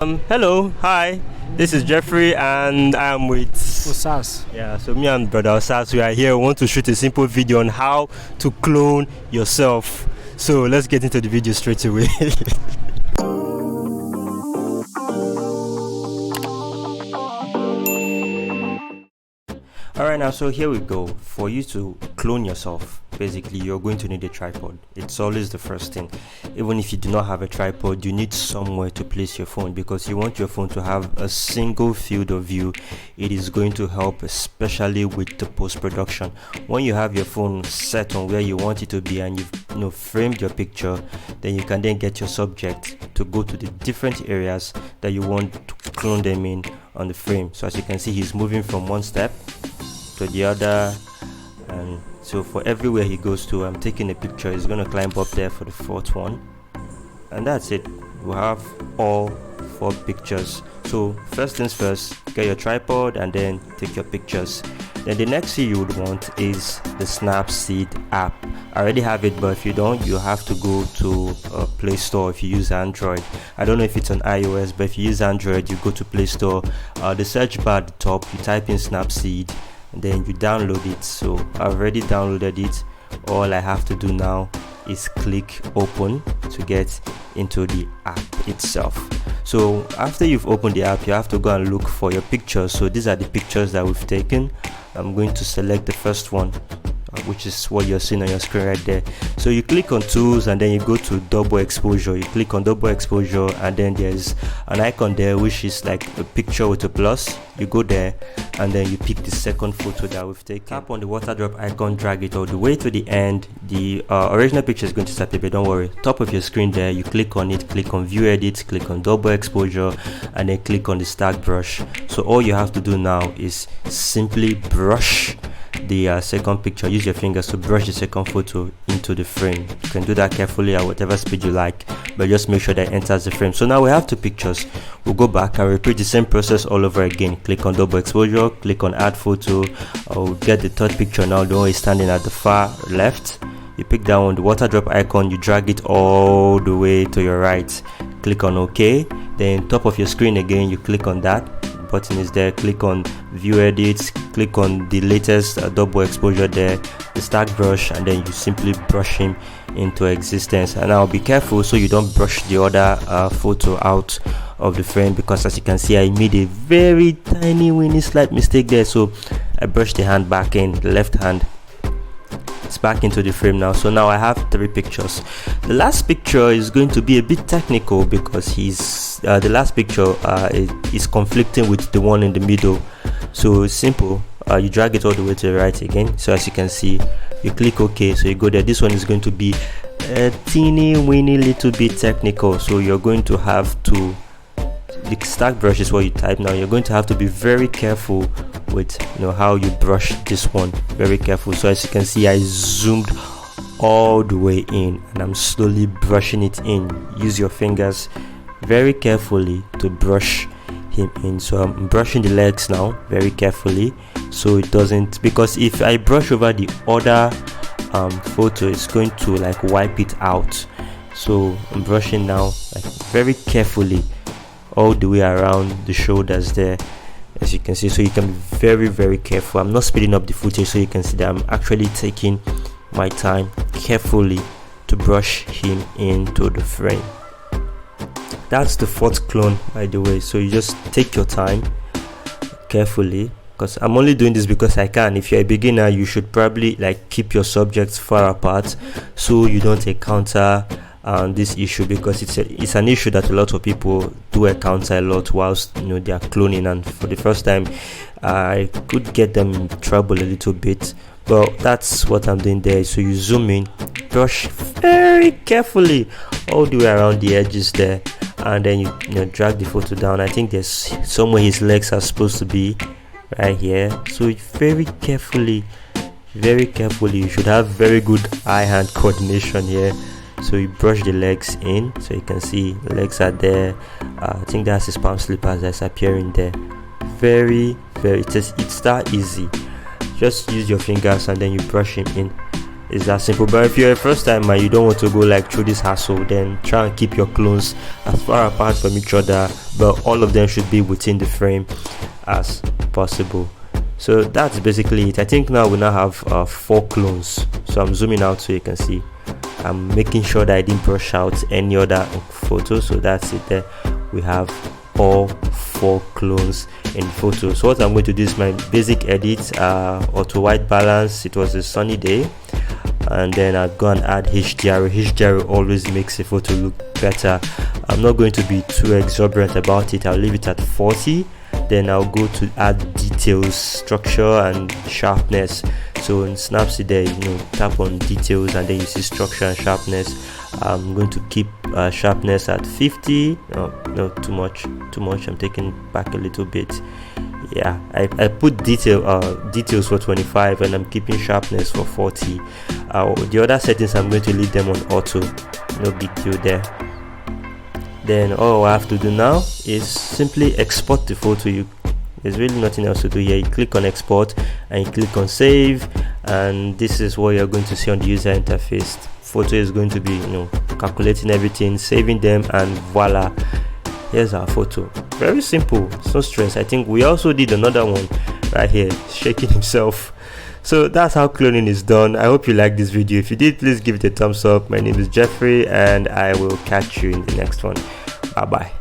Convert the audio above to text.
Hello, hi. This is Jeffrey, and I'm with Osas. Yeah. So me and brother Osas, we are here. We want to shoot a simple video on how to clone yourself. So let's get into the video straight away. Alright, now so here we go. For you to clone yourself, basically you're going to need a tripod. It's always the first thing. Even if you do not have a tripod, you need somewhere to place your phone, because you want your phone to have a single field of view. It is going to help, especially with the post-production. When you have your phone set on where you want it to be, and you've framed your picture, then you can then get your subject to go to the different areas that you want to clone them in on the frame. So as you can see, he's moving from one step to the other, and so for everywhere he goes to, I'm taking a picture. He's going to climb up there for the fourth one, and that's it. We'll have all 4 pictures. So first things first, get your tripod and then take your pictures. Then the next thing you would want is the Snapseed app. I already have it, but if you don't, you have to go to Play Store if you use Android. I don't know if it's on iOS, but if you use Android, you go to Play Store, the search bar at the top, you type in Snapseed, and then you download it. So I've already downloaded it. All I have to do now is click open to get into the app itself. So after you've opened the app, you have to go and look for your pictures. So these are the pictures that we've taken. I'm going to select the first one, which is what you're seeing on your screen right there. So you click on tools, and then you go to double exposure. You click on double exposure, and then there's an icon there which is like a picture with a plus. You go there, and then you pick the second photo that we've taken. Tap on the water drop icon, drag it all the way to the end. The original picture is going to start, but don't worry. Top of your screen there, you click on it, click on view edit, click on double exposure, and then click on the stack brush. So all you have to do now is simply brush the second picture. Use your fingers to brush the second photo into the frame. You can do that carefully at whatever speed you like, but just make sure that it enters the frame. So now we have 2 pictures. We'll go back and repeat the same process all over again. Click on double exposure, click on add photo. I'll get the third picture now, the one is standing at the far left. You pick that one, the water drop icon, you drag it all the way to your right. Click on OK. Then top of your screen again, you click on that button is there, click on view edit, click on the latest double exposure there, the stack brush, and then you simply brush him into existence. And now be careful so you don't brush the other photo out of the frame, because as you can see, I made a very tiny slight mistake there. So I brushed the hand back in, the left hand. It's back into the frame now. So now I have 3 pictures. The last picture is going to be a bit technical, because the last picture is conflicting with the one in the middle. So it's simple. You drag it all the way to the right again. So as you can see, you click OK. So you go there. This one is going to be a teeny little bit technical. So you're going to have to, the stack brush is what you type now. You're going to have to be very careful with how you brush this one. Very careful. So as you can see, I zoomed all the way in, and I'm slowly brushing it in. Use your fingers very carefully to brush him in. So I'm brushing the legs now very carefully, so it doesn't, because if I brush over the other photo, it's going to like wipe it out. So I'm brushing now like very carefully all the way around the shoulders there, as you can see. So you can be very careful. I'm not speeding up the footage, so you can see that I'm actually taking my time carefully to brush him into the frame. That's the 4th clone, by the way. So you just take your time carefully, because I'm only doing this because I can. If you're a beginner, you should probably like keep your subjects far apart so you don't encounter this issue, because it's an issue that a lot of people do encounter a lot whilst they are cloning, and for the first time I could get them in trouble a little bit. But that's what I'm doing there. So you zoom in, brush very carefully all the way around the edges there, and then you drag the photo down. I think there's somewhere his legs are supposed to be, right here. So very carefully, you should have very good eye-hand coordination here. So you brush the legs in, so you can see the legs are there. I think that's his palm slippers that's appearing there. It's that easy. Just use your fingers and then you brush him in It's that simple. But if you're a first timer, you don't want to go like through this hassle, then try and keep your clones as far apart from each other, but all of them should be within the frame as possible. So that's basically it. I think now we now have 4 clones. So I'm zooming out so you can see. I'm making sure that I didn't brush out any other photo. So that's it there. We have all 4 clones in photo. So what I'm going to do is my basic edit, auto white balance. It was a sunny day, and then I'll go and add HDR. HDR always makes a photo look better. I'm not going to be too exuberant about it. I'll leave it at 40. Then I'll go to add details, structure and sharpness. So in Snapseed there, tap on details and then you see structure and sharpness. I'm going to keep sharpness at 50. No, too much. I'm taking back a little bit. Yeah, I put details for 25 and I'm keeping sharpness for 40. The other settings, I'm going to leave them on auto. No big deal there. Then all I have to do now is simply export the photo. There's really nothing else to do here. You click on export and you click on save, and this is what you're going to see on the user interface. Photo is going to be calculating everything, saving them, and voila, here's our photo. Very simple, no stress. I think we also did another one right here, shaking himself. So that's how cloning is done. I hope you liked this video. If you did, please give it a thumbs up. My name is Jeffrey and I will catch you in the next one. Bye bye.